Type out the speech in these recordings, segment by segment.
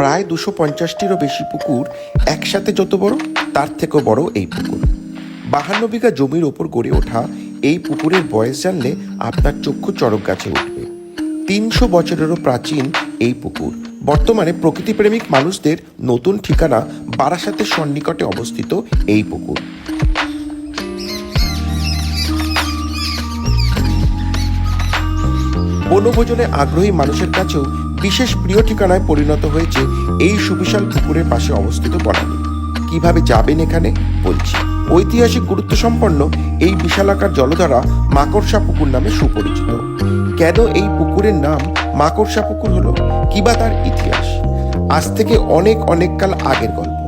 প্রায় 250টিরও বেশি পুকুর একসাথে যত বড়, তার থেকেও বড় এই পুকুর। 52 বিঘা জমির ওপর গড়ে ওঠা এই পুকুরের বয়স জানলে আপনার চক্ষু চড়ক গাছে উঠবে। 300 বছরেরও প্রাচীন এই পুকুর বর্তমানে প্রকৃতিপ্রেমিক মানুষদের নতুন ঠিকানা বারাসাতের সন্নিকটে অবস্থিত এই পুকুর। বনভোজনে আগ্রহী মানুষের কাছেও বিশেষ প্রিয় ঠিকানায় পরিণত হয়েছে এই সুবিশাল পুকুরের পাশে অবস্থিত বনানী। কিভাবে যাবেন এখানে বলছি। ঐতিহাসিক গুরুত্ব সম্পন্ন এই বিশালাকার জলধারা মাকড়সা পুকুর নামে সুপরিচিত। কেন এই পুকুরের নাম মাকড়সা পুকুর হলো, কিবা তার ইতিহাস? আজ থেকে অনেক অনেক কাল আগের গল্প।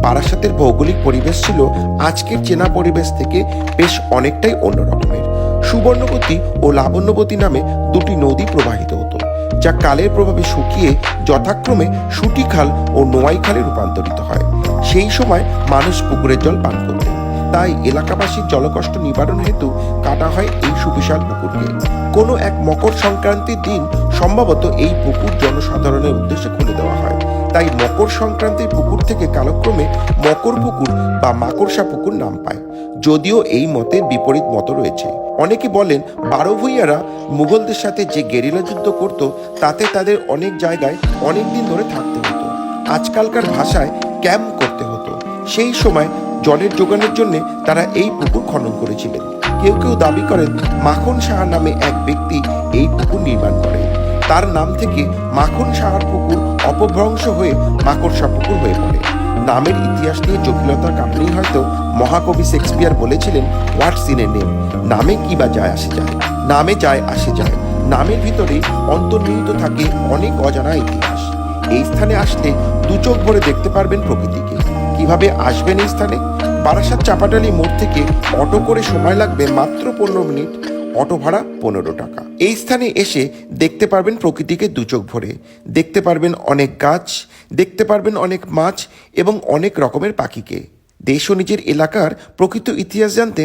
বারাসাতের ভৌগোলিক পরিবেশ ছিল আজকের চেনা পরিবেশ থেকে বেশ অনেকটাই অন্য রকমের। সুবর্ণবতী ও লাবণ্যবতী নামে দুটি নদী প্রবাহিত হতো, যা কালের প্রভাবে শুকিয়ে যথাক্রমে সুটিখাল ও নোয়াইখালে রূপান্তরিত হয়। সেই সময় মানুষ পুকুরের জল পান করত, তাই এলাকাবাসীর জলকষ্ট নিবারণ হেতু কাটা হয় এই সুবিশাল পুকুরকে। কোনো এক মকর সংক্রান্তির দিন সম্ভবত এই পুকুর জনসাধারণের উদ্দেশ্যে খুলে দেওয়া হয়। তাই মকর সংক্রান্তির পুকুর থেকে কালক্রমে মকর পুকুর বা মাকড়সা পুকুর নাম পায়, যদিও এই মতের বিপরীত মত রয়েছে। অনেকে বলেন 12 ভূঁইয়ারা মুঘলদের সাথে যে গেরিলা যুদ্ধ করত, তাতে তাদের অনেক জায়গায় অনেক দিন ধরে থাকতে হতো, আজকালকার ভাষায় ক্যাম্প করতে হতো। সেই সময় জলের যোগানের জন্য তারা এই পুকুর খনন করেছিলেন। কেউ কেউ দাবি করেন মাখন সাহা নামে এক ব্যক্তি এই পুকুর নির্মাণ করেন। তার নাম থেকে মাখন সাহার পুকুর অপভ্রংশ হয়ে মাকড়সা পুকুর হয়ে পড়ে। নামের ইতিহাস নিয়ে জটিলতার কারণেই হয়তো মহাকবি শেক্সপিয়ার বলেছিলেন, হোয়াটস ইন এ নেম? নামে কি বা যায় আসে যায়, নামে যায় আসে যায়, নামের ভিতরে অন্তর্নিহিত থাকে অনেক অজানা ইতিহাস। এই স্থানে আসলে দু চোখ ভরে দেখতে পারবেন প্রকৃতিকে। কিভাবে আসবেন এই স্থানে? বারাসাত চাপাডালি মোড় থেকে অটো করে সময় লাগবে মাত্র 15 মিনিট, অটো ভাড়া 15 টাকা। এই স্থানে এসে দেখতে পারবেন প্রকৃতিকে দু চোখ ভরে, দেখতে পারবেন অনেক গাছ, দেখতে পারবেন অনেক মাছ এবং অনেক রকমের পাখিকে। দেশ ও নিজের এলাকার প্রকৃত ইতিহাস জানতে